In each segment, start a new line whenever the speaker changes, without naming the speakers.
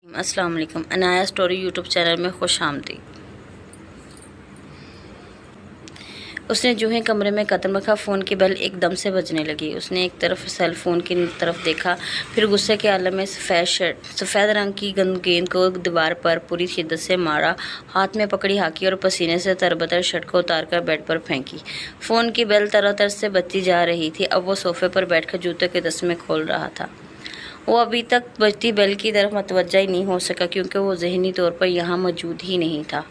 अस्सलाम वालेकुम। Anaya story YouTube channel में खुश आमदीद। उसने जो ही कमरे में कदम रखा, फ़ोन की बेल एकदम से बजने लगी। उसने एक तरफ सेल फ़ोन की तरफ देखा, फिर गुस्से के आलम में सफ़ेद रंग की गेंद को दीवार पर पूरी शिद्दत से मारा, हाथ में पकड़ी हॉकी और पसीने से तरबतर शर्ट को उतार कर बेड पर फेंकी। फ़ोन की बेल तरह से बजती जा रही थी। अब वो सोफे पर बैठकर जूते के तस्मे खोल रहा था। वो अभी तक बजती बेल की तरफ मतवज्जा ही नहीं हो सका, क्योंकि वो ज़हनी तौर पर यहाँ मौजूद ही नहीं था।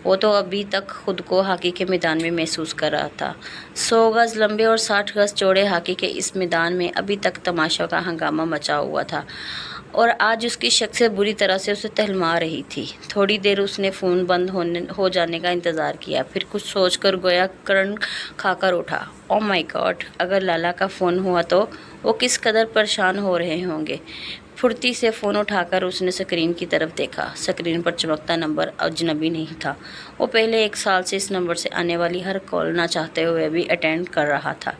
वो तो अभी तक खुद को हॉकी के मैदान में महसूस कर रहा था। 100 गज़ लंबे और 60 गज़ चौड़े हॉकी के इस मैदान में अभी तक तमाशा का हंगामा मचा हुआ था, और आज उसकी शख्सियत बुरी तरह से उसे तहलमा रही थी। थोड़ी देर उसने फ़ोन बंद हो जाने का इंतज़ार किया, फिर कुछ सोचकर गोया कर्ण खाकर उठा। ओह माय गॉड, अगर लाला का फ़ोन हुआ तो वो किस कदर परेशान हो रहे होंगे। फुर्ती से फ़ोन उठाकर उसने स्क्रीन की तरफ देखा। स्क्रीन पर चमकता नंबर अजनबी नहीं था। वो पहले 1 साल से इस नंबर से आने वाली हर कॉल ना चाहते हुए भी अटेंड कर रहा था,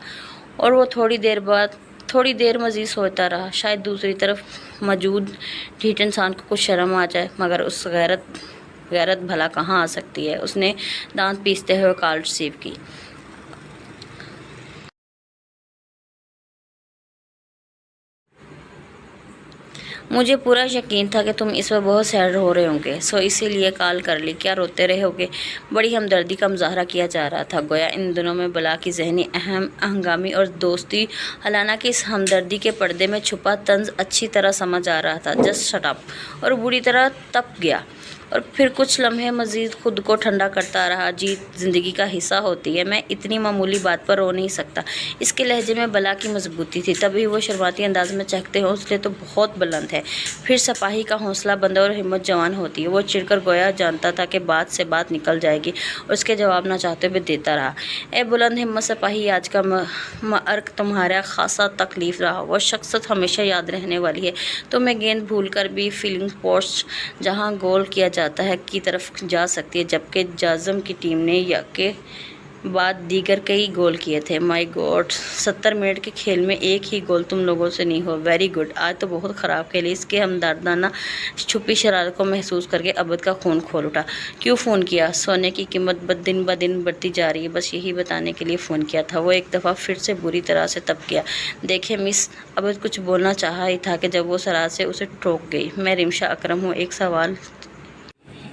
और वो थोड़ी देर मज़ीद सोचता रहा। शायद दूसरी तरफ मौजूद ढीठ इंसान को कुछ शर्म आ जाए, मगर उस गैरत भला कहाँ आ सकती है। उसने दांत पीसते हुए कॉल रिसीव की। मुझे पूरा यकीन था कि तुम इस वक्त बहुत सैड हो रहे होंगे, सो इसीलिए कॉल कर ली। क्या रोते रहे होगे? बड़ी हमदर्दी का मुजाहरा किया जा रहा था, गोया इन दिनों में बला की जहनी हंगामी और दोस्ती। हालांकि कि इस हमदर्दी के पर्दे में छुपा तंज अच्छी तरह समझ आ रहा था। जस्ट शट अप, और बुरी तरह तप गया, और फिर कुछ लम्हे मज़ीद खुद को ठंडा करता रहा। जीत ज़िंदगी का हिस्सा होती है, मैं इतनी मामूली बात पर रो नहीं सकता। इसके लहजे में बला की मजबूती थी, तभी वो शर्माती अंदाज में चहकते हौसले तो बहुत बुलंद है। फिर सिपाही का हौसला बंद और हिम्मत जवान होती है। वो चिढ़कर गोया जानता था कि बात से बात निकल जाएगी, और उसके जवाब ना चाहते हुए देता रहा। ए बुलंद हिम्मत सिपाही, आज का मर्क तुम्हारा खासा तकलीफ रहा। वो शख्सियत हमेशा याद रहने वाली है। तो मैं गेंद भूल कर भी फील्डिंग पोस्ट जहाँ गोल किया जाता है की तरफ जा सकती है, जबकि जाज़म की टीम ने या के बाद दीगर कई गोल किए थे। माय गॉड, 70 मिनट के खेल में एक ही गोल तुम लोगों से नहीं हो। वेरी गुड, आज तो बहुत ख़राब खेले। इसके हमदर्दाना छुपी शरारत को महसूस करके अबद का खून खोल उठा। क्यों फ़ोन किया? सोने की कीमत दिन ब दिन बढ़ती जा रही है, बस यही बताने के लिए फ़ोन किया था। वो एक दफ़ा फिर से बुरी तरह से तप गया। देखे मिस, अबद कुछ बोलना चाहा ही था कि जब वो सराह से उसे टोक गई। मैं रिमशा अकरम हूँ।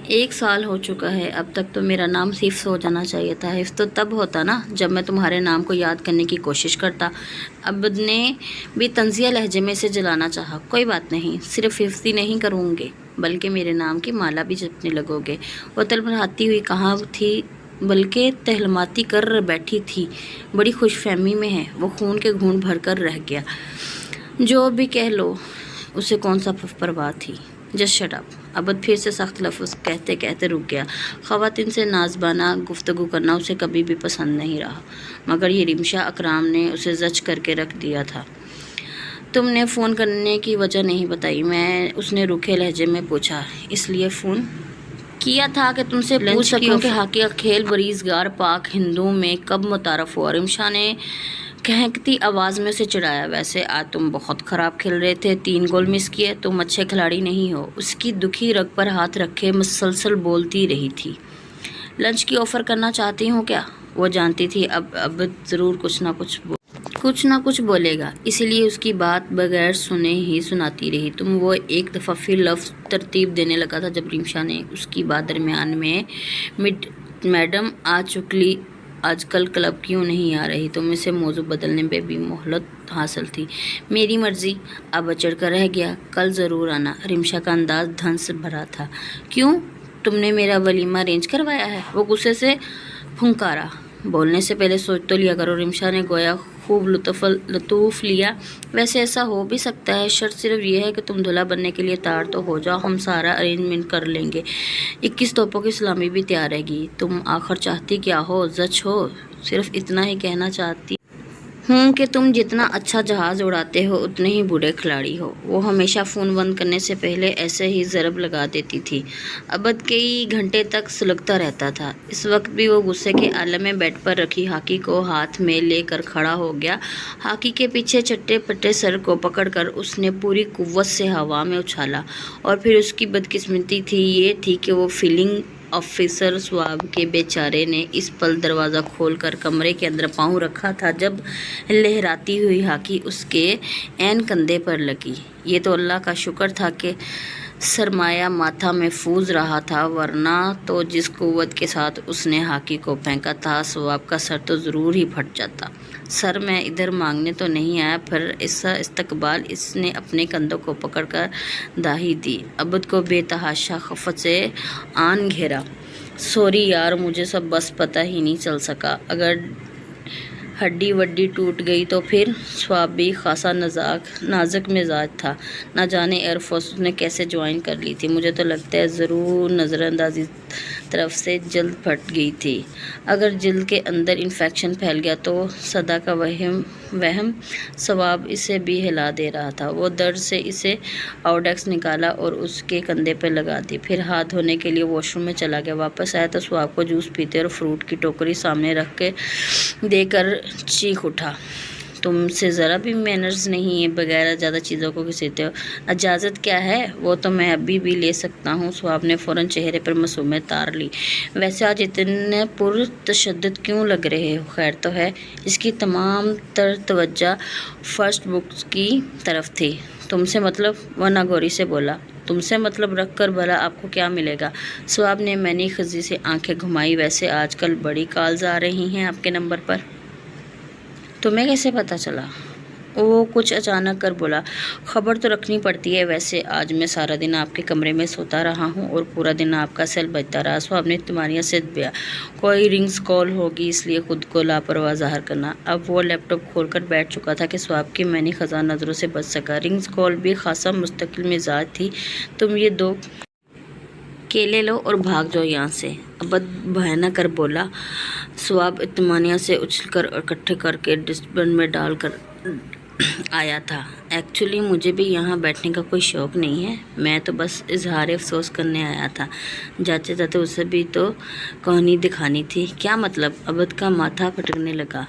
एक साल हो चुका है, अब तक तो मेरा नाम हिफ्स हो जाना चाहिए था। हिफ्स तो तब होता ना जब मैं तुम्हारे नाम को याद करने की कोशिश करता। अबद ने भी तंजिया लहजे में से जलाना चाहा। कोई बात नहीं, सिर्फ हिफ्स ही नहीं करूँगे, बल्कि मेरे नाम की माला भी जपने लगोगे। वो तलबलाती हुई कहाँ थी, बल्कि तहलमाती कर बैठी थी। बड़ी खुशफहमी में है। वो खून के घूंट भर कर रह गया। जो भी कह लो, उसे कौन सा परवाह थी। Just shut up. अबद फिर से सख्त लफ्ज़ कहते कहते रुक गया। ख़वातीन से नाजबाना गुफ्तगू करना उसे कभी भी पसंद नहीं रहा, मगर ये रिमशा अकराम ने उसे जज करके रख दिया था। तुमने फ़ोन करने की वजह नहीं बताई, उसने रूखे लहजे में पूछा। इसलिए फ़ोन किया था कि तुमसे पूछ सकूं कि हॉकी का खेल बरीज़गार पाक हिंदू में कब मुतारफ़ हुआ। रिमशा ने कहकती आवाज़ में उसे चिढ़ाया। वैसे आज तुम बहुत ख़राब खेल रहे थे, 3 गोल मिस किए। तुम अच्छे खिलाड़ी नहीं हो। उसकी दुखी रग पर हाथ रखे मुसलसल बोलती रही थी। लंच की ऑफ़र करना चाहती हूँ क्या? वो जानती थी अब ज़रूर कुछ ना कुछ बोलेगा, इसीलिए उसकी बात बगैर सुने ही सुनाती रही। वो एक दफ़ा फिर लफ्ज़ तरतीब देने लगा था, जब रिमशा ने उसकी बात दरमियान में मैडम आ चुकी, आजकल क्लब क्यों नहीं आ रही? तुम इसे मौजू बदलने पे भी मोहलत हासिल थी। मेरी मर्ज़ी। अब चढ़ कर रह गया, कल ज़रूर आना। रिमशा का अंदाज धन से भरा था। क्यों, तुमने मेरा वलीमा अरेंज करवाया है? वो गुस्से से फुंकारा। बोलने से पहले सोच तो लिया करो। रिमशा ने गोया खूब लतूफ़ लिया। वैसे ऐसा हो भी सकता है, शर्त सिर्फ यह है कि तुम दूल्हा बनने के लिए तैयार तो हो जाओ, हम सारा अरेंजमेंट कर लेंगे। 21 तोपों की सलामी भी तैयार रहेगी। तुम आखिर चाहती क्या हो? जज हो? सिर्फ इतना ही कहना चाहती ہوں کہ تم جتنا اچھا جہاز اڑاتے ہو اتنے ہی برے کھلاڑی ہو۔ وہ ہمیشہ فون بند کرنے سے پہلے ایسے ہی ضرب لگا دیتی تھی۔ عبد کئی گھنٹے تک سلگتا رہتا تھا۔ اس وقت بھی وہ غصے کے عالم میں بیڈ پر رکھی ہاکی کو ہاتھ میں لے کر کھڑا ہو گیا۔ ہاکی کے پیچھے چٹے پٹے سر کو پکڑ کر اس نے پوری قوت سے ہوا میں اچھالا، اور پھر اس کی بدقسمتی یہ تھی کہ وہ فیلڈنگ آفیسر سواب کے بیچارے نے اس پل دروازہ کھول کر کمرے کے اندر پاؤں رکھا تھا جب لہراتی ہوئی ہاکی اس کے عین کندھے پر لگی۔ یہ تو اللہ کا شکر تھا کہ سرمایہ ماتھا محفوظ رہا تھا، ورنہ تو جس قوت کے ساتھ اس نے ہاکی کو پھینکا تھا سواب کا سر تو ضرور ہی پھٹ جاتا۔ سر میں ادھر مانگنے تو نہیں آیا، پھر اس استقبال اس نے اپنے کندھوں کو پکڑ کر دہی دی۔ عبد کو بے تحاشا خفت سے آن گھیرا۔ سوری یار، مجھے سب بس پتہ ہی نہیں چل سکا، اگر ہڈی وڈی ٹوٹ گئی تو پھر۔ سواب بھی خاصا نازک مزاج تھا، نہ جانے ایئر فورس نے کیسے جوائن کر لی تھی۔ مجھے تو لگتا ہے ضرور نظر اندازی طرف سے جلد پھٹ گئی تھی۔ اگر جلد کے اندر انفیکشن پھیل گیا تو صدا کا وہم سواب اسے بھی ہلا دے رہا تھا۔ وہ درد سے اسے آؤڈیکس نکالا اور اس کے کندھے پہ لگا دی، پھر ہاتھ دھونے کے لیے واش روم میں چلا گیا۔ واپس آیا تو سواب کو جوس پیتے اور فروٹ کی ٹوکری سامنے رکھ کے دے کر چیخ اٹھا، تم سے ذرا بھی مینرز نہیں ہے، بغیر زیادہ چیزوں کو گھسیٹتے ہو۔ اجازت کیا ہے؟ وہ تو میں ابھی بھی لے سکتا ہوں۔ سواب نے فوراً چہرے پر معصومیت تار لی۔ ویسے آج اتنے پر تشدد کیوں لگ رہے ہو؟ خیر تو ہے؟ اس کی تمام تر توجہ فرسٹ بکس کی طرف تھی۔ تم سے مطلب؟ وہ ناگوری سے بولا۔ تم سے مطلب رکھ کر بھلا آپ کو کیا ملے گا؟ سواب نے مینی خزی سے آنکھیں گھمائی۔ ویسے آج کل بڑی کالز آ رہی ہیں آپ کے نمبر پر۔ تمہیں کیسے پتہ چلا؟ وہ کچھ اچانک کر بولا۔ خبر تو رکھنی پڑتی ہے۔ ویسے آج میں سارا دن آپ کے کمرے میں سوتا رہا ہوں اور پورا دن آپ کا سیل بجتا رہا۔ سواب نے اطمینان سے دیا۔ کوئی رنگز کال ہوگی اس لیے خود کو لاپرواہ ظاہر کرنا۔ اب وہ لیپ ٹاپ کھول کر بیٹھ چکا تھا کہ سواب کی مینی خزاں نظروں سے بچ سکا۔ رنگز کال بھی خاصا مستقل مزاج تھی۔ تم یہ 2 کیلے لو اور بھاگ جاؤ یہاں سے، عبد بھیانک کر بولا۔ سواب اطمینان سے اچھل کر اور اکٹھے کر کے ڈسٹ بن میں ڈال کر آیا تھا۔ ایکچولی مجھے بھی یہاں بیٹھنے کا کوئی شوق نہیں ہے، میں تو بس اظہار افسوس کرنے آیا تھا۔ جاتے جاتے اسے بھی تو کہانی دکھانی تھی۔ کیا مطلب؟ عبد کا ماتھا پھٹکنے لگا۔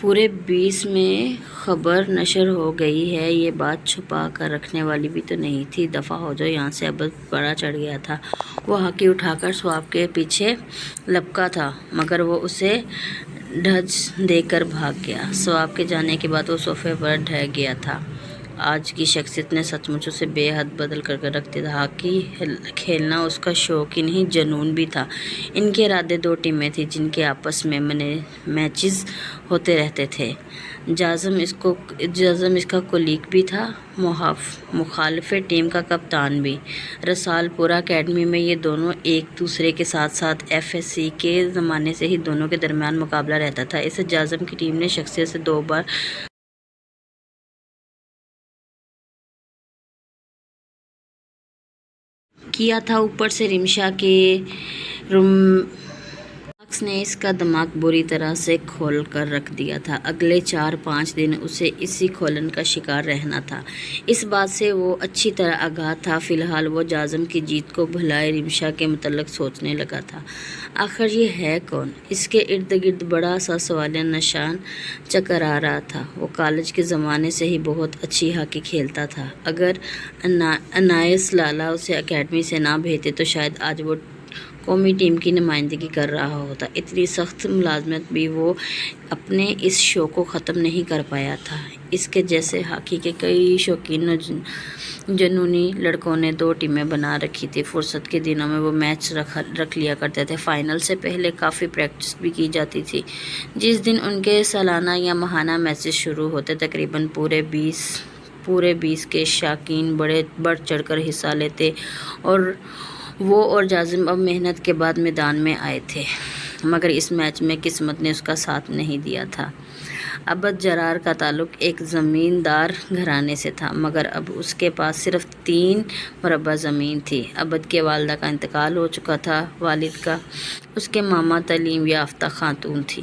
پورے 20 میں خبر نشر ہو گئی ہے، یہ بات چھپا کر رکھنے والی بھی تو نہیں تھی۔ دفعہ ہو جاؤ یہاں سے۔ عبد بڑا چڑھ گیا تھا۔ وہ ہاکی اٹھا کر سواب کے پیچھے لپکا تھا، مگر وہ اسے ڈھج دے کر بھاگ گیا۔ سواب کے جانے کے بعد وہ صوفے پر ڈھہ گیا تھا۔ آج کی شخصیت نے سچ مچ اسے بے حد بدل کر رکھ دیا تھا۔ ہاکی کھیلنا اس کا شوق ہی نہیں، جنون بھی تھا۔ ان کے ارادے 2 ٹیمیں تھیں جن کے آپس میں میچز ہوتے رہتے تھے۔ جازم اس کا کولیگ بھی تھا، مخالف ٹیم کا کپتان بھی۔ رسال پورہ اکیڈمی میں یہ دونوں ایک دوسرے کے ساتھ ساتھ ایف ایس سی کے زمانے سے ہی دونوں کے درمیان مقابلہ رہتا تھا۔ اسے جازم کی ٹیم نے شخصیت سے 2 بار کیا تھا، اوپر سے رمشا کے رماکس نے اس کا دماغ بری طرح سے کھول کر رکھ دیا تھا۔ اگلے 4-5 دن اسے اسی کھولن کا شکار رہنا تھا۔ اس بات سے وہ اچھی طرح آگاہ تھا۔ فی الحال وہ جازم کی جیت کو بھلائے رمشا کے متعلق سوچنے لگا تھا۔ آخر یہ ہے کون؟ اس کے ارد گرد بڑا سا سوالیہ نشان چکرا رہا تھا۔ وہ کالج کے زمانے سے ہی بہت اچھی ہاکی کھیلتا تھا۔ اگر انائس لالا اسے اکیڈمی سے نہ بھیجتے تو شاید آج وہ قومی ٹیم کی نمائندگی کر رہا ہوتا۔ اتنی سخت ملازمت بھی وہ اپنے اس شوق کو ختم نہیں کر پایا تھا۔ اس کے جیسے ہاکی کے کئی شوقین جنونی لڑکوں نے 2 ٹیمیں بنا رکھی تھی۔ فرصت کے دنوں میں وہ میچ رکھ لیا کرتے تھے۔ فائنل سے پہلے کافی پریکٹس بھی کی جاتی تھی۔ جس دن ان کے سالانہ یا ماہانہ میچز شروع ہوتے تقریباً پورے 20 کے شائقین بڑھ چڑھ کر حصہ لیتے، اور وہ اور جازم اب محنت کے بعد میدان میں آئے تھے، مگر اس میچ میں قسمت نے اس کا ساتھ نہیں دیا تھا۔ عبد جرار کا تعلق ایک زمیندار گھرانے سے تھا، مگر اب اس کے پاس صرف 3 مربع زمین تھی۔ عبد کے والدہ کا انتقال ہو چکا تھا۔ والد کا اس کے ماما تعلیم یافتہ خاتون تھی۔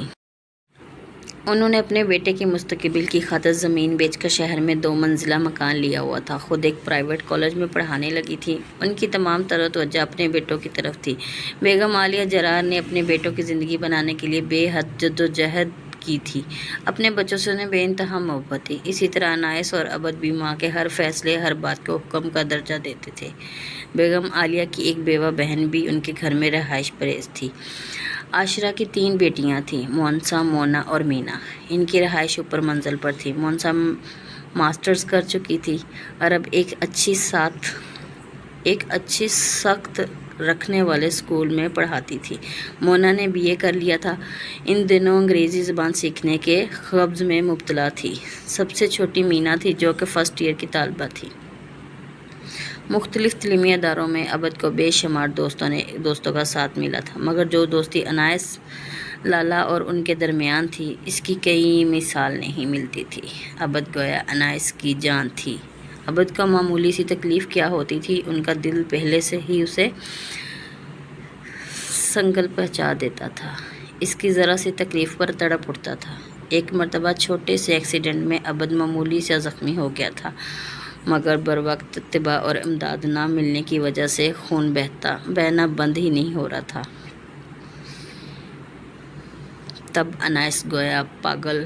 انہوں نے اپنے بیٹے کی مستقبل کی خاطر زمین بیچ کر شہر میں 2 منزلہ مکان لیا ہوا تھا۔ خود ایک پرائیویٹ کالج میں پڑھانے لگی تھی۔ ان کی تمام تر توجہ اپنے بیٹوں کی طرف تھی۔ بیگم عالیہ جرار نے اپنے بیٹوں کی زندگی بنانے کے لیے بے حد جدوجہد کی تھی۔ اپنے بچوں سے انہیں بے انتہا محبت تھی۔ اسی طرح انائس اور عبد بھی ماں کے ہر فیصلے، ہر بات کو حکم کا درجہ دیتے تھے۔ بیگم عالیہ کی ایک بیوہ بہن بھی ان کے گھر میں رہائش پذیر تھی۔ عاشرہ کی 3 بیٹیاں تھیں، مونسا، مونا اور مینا۔ ان کی رہائش اوپر منزل پر تھی۔ مونسا ماسٹرز کر چکی تھی اور اب ایک اچھی سخت رکھنے والے اسکول میں پڑھاتی تھی۔ مونا نے BA کر لیا تھا۔ ان دنوں انگریزی زبان سیکھنے کے قبض میں مبتلا تھی۔ سب سے چھوٹی مینا تھی جو کہ فرسٹ ایئر کی طالبہ تھی۔ مختلف تعلیمی اداروں میں عبد کو بے شمار دوستوں کا ساتھ ملا تھا، مگر جو دوستی انائس، لالا اور ان کے درمیان تھی، اس کی کئی مثال نہیں ملتی تھی۔ عبد گویا انائس کی جان تھی۔ عبد کا معمولی سی تکلیف کیا ہوتی تھی، ان کا دل پہلے سے ہی اسے سنگل پہنچا دیتا تھا۔ اس کی ذرا سی تکلیف پر تڑپ اٹھتا تھا۔ ایک مرتبہ چھوٹے سے ایکسیڈنٹ میں عبد معمولی سے زخمی ہو گیا تھا، مگر بروقت طب اور امداد نہ ملنے کی وجہ سے خون بہنا بند ہی نہیں ہو رہا تھا۔ تب انائس گویا پاگل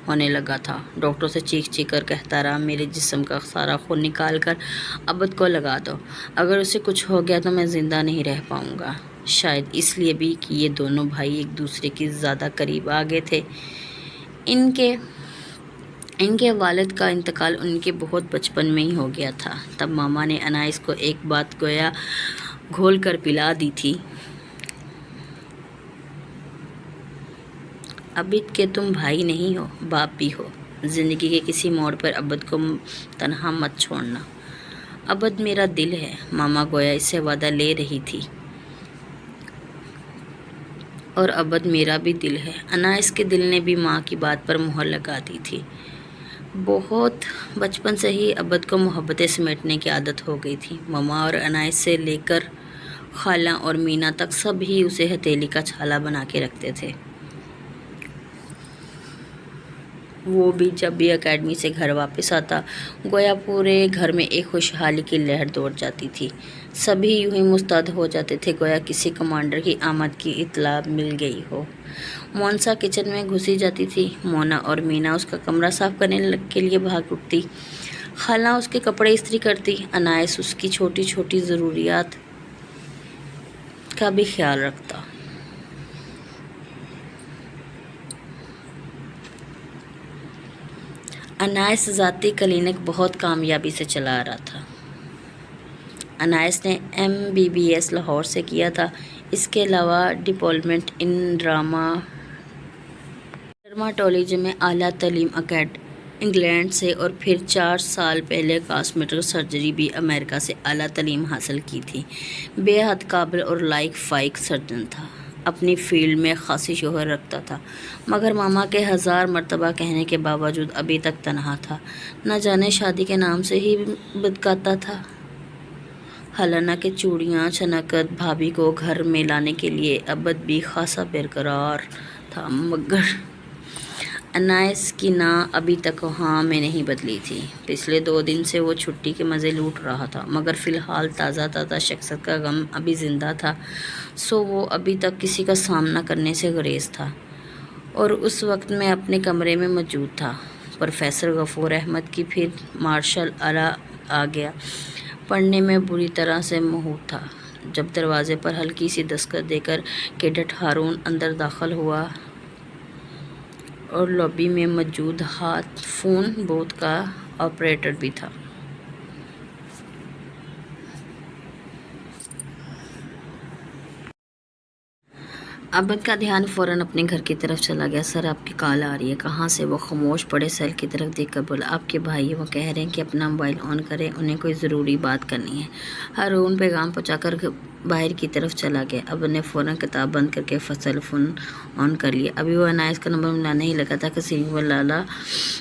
ہونے لگا تھا۔ ڈاکٹر سے چیخ کر کہتا رہا، میرے جسم کا سارا خون نکال کر عبد کو لگا دو، اگر اسے کچھ ہو گیا تو میں زندہ نہیں رہ پاؤں گا۔ شاید اس لیے بھی کہ یہ دونوں بھائی ایک دوسرے کے زیادہ قریب آ گئے تھے۔ ان کے والد کا انتقال ان کے بہت بچپن میں ہی ہو گیا تھا۔ تب ماما نے انائس کو ایک بات گویا گھول کر پلا دی تھی، عبد کہ تم بھائی نہیں ہو، باپ بھی ہو۔ زندگی کے کسی موڑ پر عبد کو تنہا مت چھوڑنا۔ عبد میرا دل ہے، ماما گویا اس سے وعدہ لے رہی تھی، اور عبد میرا بھی دل ہے۔ انائس کے دل نے بھی ماں کی بات پر مہر لگا دی تھی۔ بہت بچپن سے ہی عبد کو محبتیں سمیٹنے کی عادت ہو گئی تھی۔ ماما اور انائس سے لے کر خالہ اور مینا تک سب ہی اسے ہتھیلی کا چھالا بنا کے رکھتے تھے۔ وہ بھی جب بھی اکیڈمی سے گھر واپس آتا، گویا پورے گھر میں ایک خوشحالی کی لہر دوڑ جاتی تھی۔ سبھی یوں ہی مستعد ہو جاتے تھے گویا کسی کمانڈر کی آمد کی اطلاع مل گئی ہو۔ مونسا کچن میں گھسی جاتی تھی، مونا اور مینا اس کا کمرہ صاف کرنے کے لیے بھاگ اٹھتی، خالہ اس کے کپڑے استری کرتی، انائس اس کی چھوٹی چھوٹی ضروریات کا بھی خیال رکھتا۔ انائس ذاتی کلینک بہت کامیابی سے چلا رہا تھا۔ انائس نے MBBS لاہور سے کیا تھا۔ اس کے علاوہ ڈپلومہ ان ڈرماٹولوجی میں اعلیٰ تعلیم انگلینڈ سے، اور پھر 4 سال پہلے کاسمیٹک سرجری بھی امریکہ سے اعلیٰ تعلیم حاصل کی تھی۔ بے حد قابل اور لائق فائق سرجن تھا۔ اپنی فیلڈ میں خاصی شہرت رکھتا تھا، مگر ماما کے 1000 مرتبہ کہنے کے باوجود ابھی تک تنہا تھا۔ نہ جانے شادی کے نام سے ہی بدکاتا تھا۔ حالانکہ چوڑیاں چھنکت بھابھی کو گھر میں لانے کے لیے عبد بھی خاصا برقرار تھا، مگر انائس کی نہ ابھی تک ہاں میں نہیں بدلی تھی۔ پچھلے 2 دن سے وہ چھٹی کے مزے لوٹ رہا تھا، مگر فی الحال تازہ شخصیت کا غم ابھی زندہ تھا، سو وہ ابھی تک کسی کا سامنا کرنے سے گریز تھا۔ اور اس وقت میں اپنے کمرے میں موجود تھا۔ پروفیسر غفور احمد کی پھر مارشل آرٹ آ گیا۔ پڑھنے میں بری طرح سے ماہر تھا۔ جب دروازے پر ہلکی سی دستک دے کر کیڈٹ ہارون اندر داخل ہوا اور لابی میں موجود ہاتھ فون بوتھ کا آپریٹر بھی تھا۔ عبد کا دھیان فوراً اپنے گھر کی طرف چلا گیا۔ سر آپ کی کال آ رہی ہے۔ کہاں سے؟ وہ خاموش پڑے سیل کی طرف دیکھ کر بولا، آپ کے بھائی وہ کہہ رہے ہیں کہ اپنا موبائل آن کریں، انہیں کوئی ضروری بات کرنی ہے۔ ہارون پیغام پہنچا کر باہر کی طرف چلا گیا۔ عبد نے فوراً کتاب بند کر کے ٹیلی فون آن کر لیا۔ ابھی وہ انائس کا نمبر ملانے ہی لگا تھا کہ سکرین پر لالا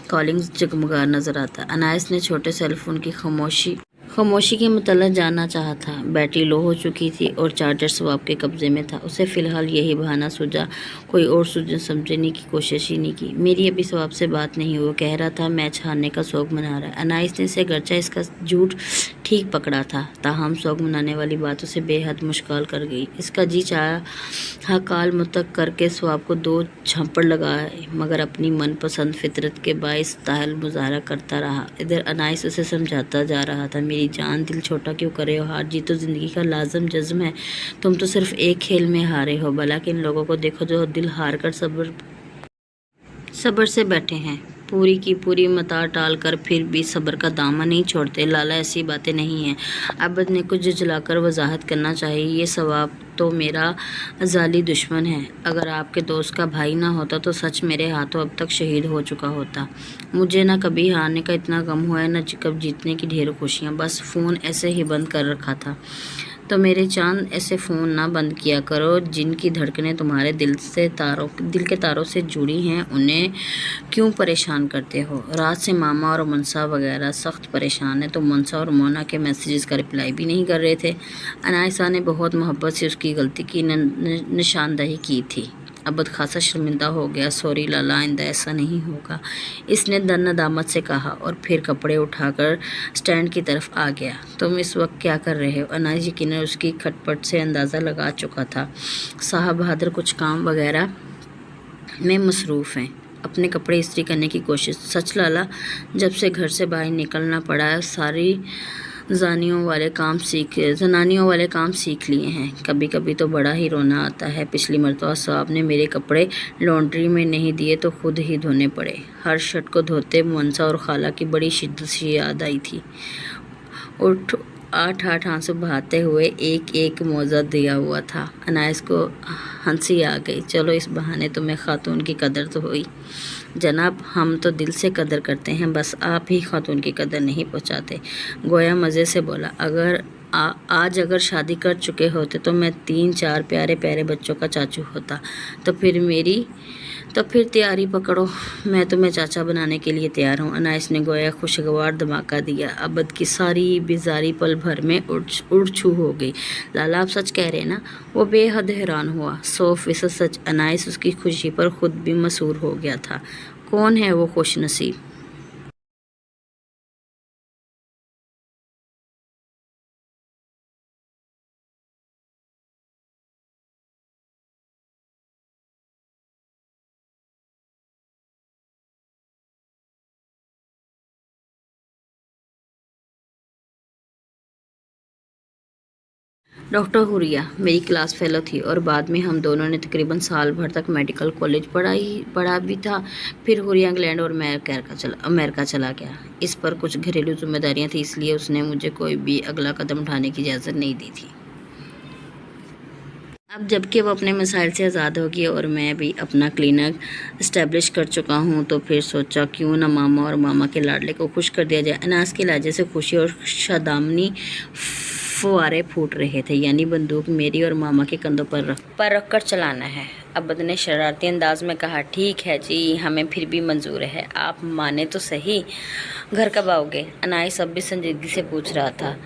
کالنگ جگمگا نظر آتا۔ انائس نے چھوٹے سیل فون کی خاموشی खामोशी के मतलब जानना चाहा था। बैटरी लो हो चुकी थी और चार्जर स्वाब के कब्जे में था। उसे फ़िलहाल यही बहाना सूझा, कोई और समझने की कोशिश ही नहीं की। मेरी अभी स्वाब से बात नहीं हुई। वो कह रहा था मैच हारने का शौक मना रहा है। अनाइस ने इसे गरचा इसका झूठ ठीक पकड़ा था, ताहम शौक मनाने वाली बात उसे बेहद मुश्किल कर गई। इसका जी चाहा काल मुतक करके स्वाब को 2 झापड़ लगाए, मगर अपनी मनपसंद फितरत के बाइस ताहल मुजाहरा करता रहा। इधर अनाइस उसे समझाता जा रहा था, मेरी जान दिल छोटा क्यों करे हो, हार जीत तो ज़िंदगी का लाजम जज्म है। तुम तो सिर्फ एक खेल में हारे हो, भला कि इन लोगों को देखो जो दिल हार कर सब्र से बैठे हैं। पूरी की पूरी मता टाल कर फिर भी सब्र का दामन नहीं छोड़ते। लाला ऐसी बातें नहीं हैं। अबद ने कुछ झुझलाकर वजाहत करना चाहिए, ये सवाब तो मेरा जाली दुश्मन है। अगर आपके दोस्त का भाई ना होता तो सच मेरे हाथों अब तक शहीद हो चुका होता। मुझे ना कभी हारने का इतना गम हुआ है, न कब जीतने की ढेरों खुशियाँ। बस फ़ोन ऐसे ही बंद कर रखा था। तो मेरे चांद, ऐसे फ़ोन ना बंद किया करो। जिनकी धड़कनें तुम्हारे दिल के तारों से जुड़ी हैं, उन्हें क्यों परेशान करते हो। रात से मामा और मनसा वगैरह सख्त परेशान है, तो मनसा और मोना के मैसेजेस का रिप्लाई भी नहीं कर रहे थे। अनायसा ने बहुत मोहब्बत से उसकी गलती की निशानदही की थी। अबद खासा शर्मिंदा हो गया। सॉरी लाला, आइंदा ऐसा नहीं होगा, इसने नदामत से कहा और फिर कपड़े उठाकर स्टैंड की तरफ आ गया। तुम इस वक्त क्या कर रहे हो? अनाज यकीनन उसकी खटपट से अंदाज़ा लगा चुका था। साहब बहादुर कुछ काम वगैरह में मसरूफ़ हैं, अपने कपड़े इस्त्री करने की कोशिश। सच लाला, जब से घर से बाहर निकलना पड़ा है, सारी जनानियों वाले काम सीख लिए हैं। कभी कभी तो बड़ा ही रोना आता है। पिछली मरतबा साहब ने मेरे कपड़े लॉन्ड्री में नहीं दिए तो खुद ही धोने पड़े। हर शर्ट को धोते मनसा और खाला की बड़ी शिद्दत से याद आई थी। उठ 8 आंसू बहाते हुए एक एक मौजा दिया हुआ था। अनायस को हंसी आ गई। चलो इस बहाने तुम्हें खातून की कदर तो हुई। जनाब, हम तो दिल से कदर करते हैं, बस आप ही खातून की कदर नहीं पहुंचाते। गोया मज़े से बोला, आज अगर शादी कर चुके होते तो मैं 3-4 प्यारे प्यारे बच्चों का चाचू होता। तो फिर तैयारी पकड़ो, मैं तुम्हें चाचा बनाने के लिए तैयार हूँ। अनाइस ने गोया खुशगवार धमाका दिया। अबद की सारी बेजारी पल भर में उड़ छू हो गई। लाला, आप सच कह रहे हैं ना? वो बेहद हैरान हुआ। 100% सच। अनाइस उसकी खुशी पर खुद भी मसूर हो गया था। कौन है वो खुश नसीब? डॉक्टर हुरिया मेरी क्लास फेलो थी और बाद में हम दोनों ने तकरीबन साल भर तक मेडिकल कॉलेज पढ़ा भी था। फिर हुरिया इंग्लैंड और अमेरिका चला गया। इस पर कुछ घरेलू जिम्मेदारियां थी, इसलिए उसने मुझे कोई भी अगला कदम उठाने की इजाज़त नहीं दी थी। अब जबकि वो अपने मसाइल से आज़ाद होगी और मैं भी अपना क्लिनिक इस्टेब्लिश कर चुका हूँ, तो फिर सोचा क्यों ना मामा और मामा के लाडले को खुश कर दिया जाए। अनास के लहजे से खुशी और शादामनी फुआरे फूट रहे थे, यानी बंदूक मेरी और मामा के कंधों पर रख कर चलाना है। अबद ने शरारती अंदाज में कहा, ठीक है जी, हमें फिर भी मंजूर है, आप माने तो सही। घर कब आओगे? अनाइस अब भी संजीदगी से पूछ रहा था।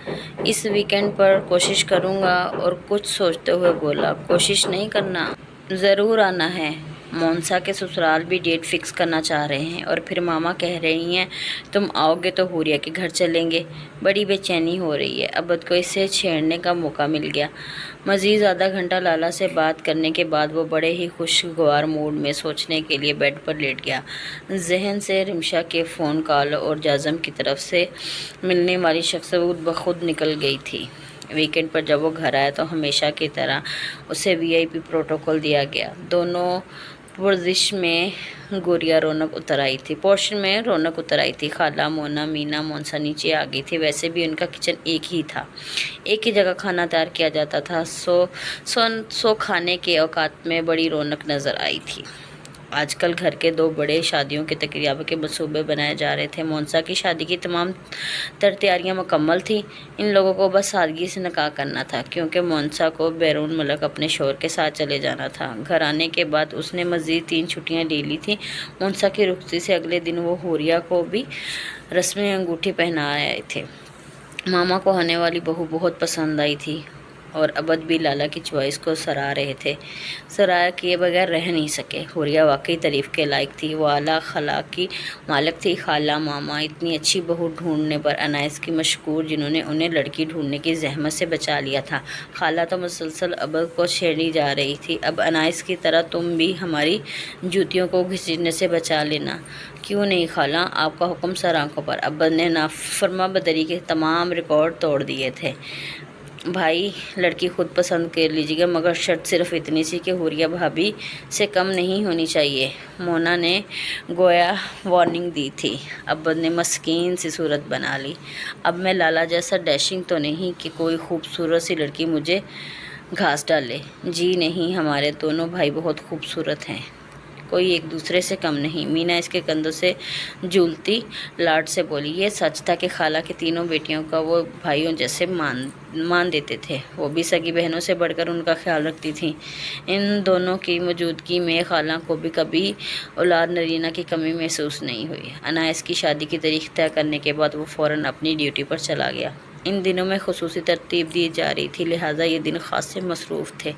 इस वीकेंड पर कोशिश करूँगा। और कुछ सोचते हुए बोला, कोशिश नहीं करना, ज़रूर आना है। मोनसा के ससुराल भी डेट फिक्स करना चाह रहे हैं और फिर मामा कह रही हैं तुम आओगे तो हुरिया के घर चलेंगे। बड़ी बेचैनी हो रही है। अबद को इसे छेड़ने का मौका मिल गया। मज़ीद आधा घंटा लाला से बात करने के बाद वो बड़े ही खुशगवार मूड में सोचने के लिए बेड पर लेट गया। जहन से रिमशा के फ़ोन कॉल और जाज़म की तरफ से मिलने वाली शख्सियत बखुद निकल गई थी। वीकेंड पर जब वो घर आया तो हमेशा की तरह उसे वीआईपी प्रोटोकॉल दिया गया। दोनों पोर्शन में रौनक उतर आई थी। खाला, मोना, मीना, मोनसा नीचे आ गई थी। वैसे भी उनका किचन एक ही था, एक ही जगह खाना तैयार किया जाता था। सो खाने के औकात में बड़ी रौनक नज़र आई थी। आजकल घर के 2 बड़े शादियों के तकरीबा के मंसूबे बनाए जा रहे थे। मोनसा की शादी की तमाम तैयारियां मुकम्मल थी। इन लोगों को बस सादगी से निकाह करना था, क्योंकि मोनसा को बैरून मुल्क अपने शौहर के साथ चले जाना था। घर आने के बाद उसने मज़ीद 3 छुट्टियां ले ली थी। मोनसा की रुखसती से अगले दिन वो हुरिया को भी रस्मी अंगूठी पहना आए थे। मामा को होने वाली बहू बहुत पसंद आई थी और अबद भी लाला की चॉइस को सराह रहे थे। सराह किए बगैर रह नहीं सके। हुरिया वाकई तारीफ़ के लायक थी। वो आला खला की मालिक थी। खाला मामा इतनी अच्छी बहू ढूंढने पर अनाइस की मशकूर, जिन्होंने उन्हें लड़की ढूंढने की जहमत से बचा लिया था। खाला तो मुसलसल अबद को छेड़ी जा रही थी, अब अनाइस की तरह तुम भी हमारी जूतियों को घसीटने से बचा लेना। क्यों नहीं खाला, आपका हुक्म सर आंखों पर। अब्बा ने नाफरमा बदरी के तमाम रिकॉर्ड तोड़ दिए थे। भाई लड़की खुद पसंद कर लीजिएगा, मगर शर्त सिर्फ इतनी सी कि हुरिया भाभी से कम नहीं होनी चाहिए। मोना ने गोया वार्निंग दी थी। अब्बा ने मस्कीन सी सूरत बना ली। अब मैं लाला जैसा डैशिंग तो नहीं कि कोई खूबसूरत सी लड़की मुझे घास डाले। जी नहीं, हमारे दोनों भाई बहुत खूबसूरत हैं, कोई एक दूसरे से कम नहीं। मीना इसके कंधों से झूलती लाड से बोली। ये सच था कि खाला की तीनों बेटियों का वो भाइयों जैसे मान देते थे। वो भी सगी बहनों से बढ़कर उनका ख्याल रखती थी। इन दोनों की मौजूदगी में खाला को भी कभी औलाद नरीना की कमी महसूस नहीं हुई। अनायस की शादी की तारीख तय करने के बाद वो फ़ौरन अपनी ड्यूटी पर चला गया। इन दिनों में खुसूसी तरतीब दी जा रही थी, लिहाजा ये दिन ख़ास से मसरूफ़ थे।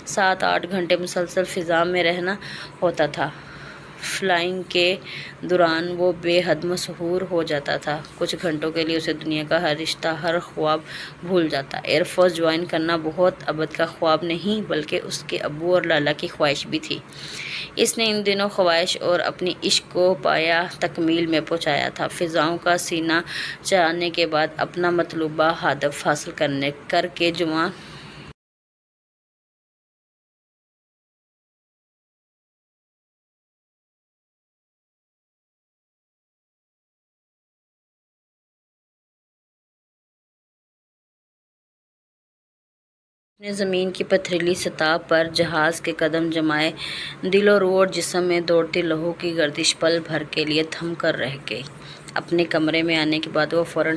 7-8 घंटे मुसलसल फ़िज़ा में रहना होता था। फ्लाइंग के दौरान वो बेहद मशहूर हो जाता था। कुछ घंटों के लिए उसे दुनिया का हर रिश्ता, हर ख्वाब भूल जाता। एयरफोर्स ज्वाइन करना बहुत अबद का ख्वाब नहीं, बल्कि उसके अब्बू और लाला की ख्वाहिश भी थी। इसने इन दिनों ख्वाहिश और अपनी इश्क को पाया तकमील में पहुंचाया था। फ़िज़ाओं का सीना चढ़ाने के बाद अपना मतलूबा हदफ हासिल करके जुमा ने ज़मीन की पथरीली सतह पर जहाज़ के कदम जमाए। दिलो रूह और जिस्म में दौड़ती लहू की गर्दिश पल भर के लिए थम कर रह गई। अपने कमरे में आने के बाद वो फ़ौरन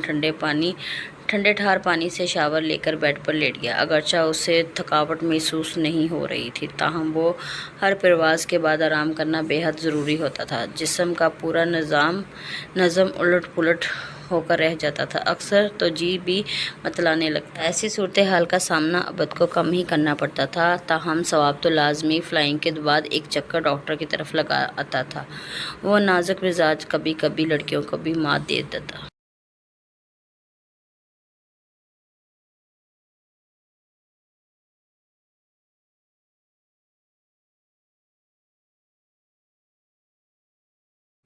ठंडे ठार पानी से शावर लेकर बेड पर लेट गया। अगरचा उसे थकावट महसूस नहीं हो रही थी, ताहम वो हर परवाज़ के बाद आराम करना बेहद ज़रूरी होता था। जिस्म का पूरा नज़म उलट पुलट होकर रह जाता था। अक्सर तो जी भी मतलाने लगता। ऐसी सूरत हाल का सामना अबद को कम ही करना पड़ता था, ताहम सवाब तो लाजमी फ्लाइंग के बाद एक चक्कर डॉक्टर की तरफ लगा आता था। वो नाजुक मिजाज कभी कभी लड़कियों को भी मात दे देता।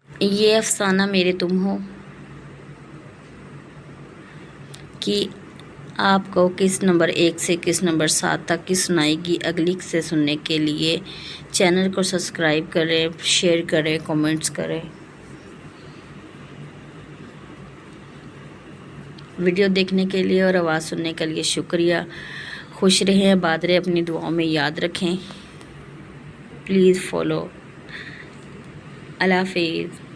ये अफसाना मेरे तुम हो कि आपको किस नंबर 1 से किस नंबर 7 तक की सुनाएगी। अगली से सुनने के लिए चैनल को सब्सक्राइब करें, शेयर करें, कमेंट्स करें। वीडियो देखने के लिए और आवाज़ सुनने के लिए शुक्रिया। खुश रहें, आबाद रहें, अपनी दुआओं में याद रखें। Please follow. अल्लाह हाफिज़।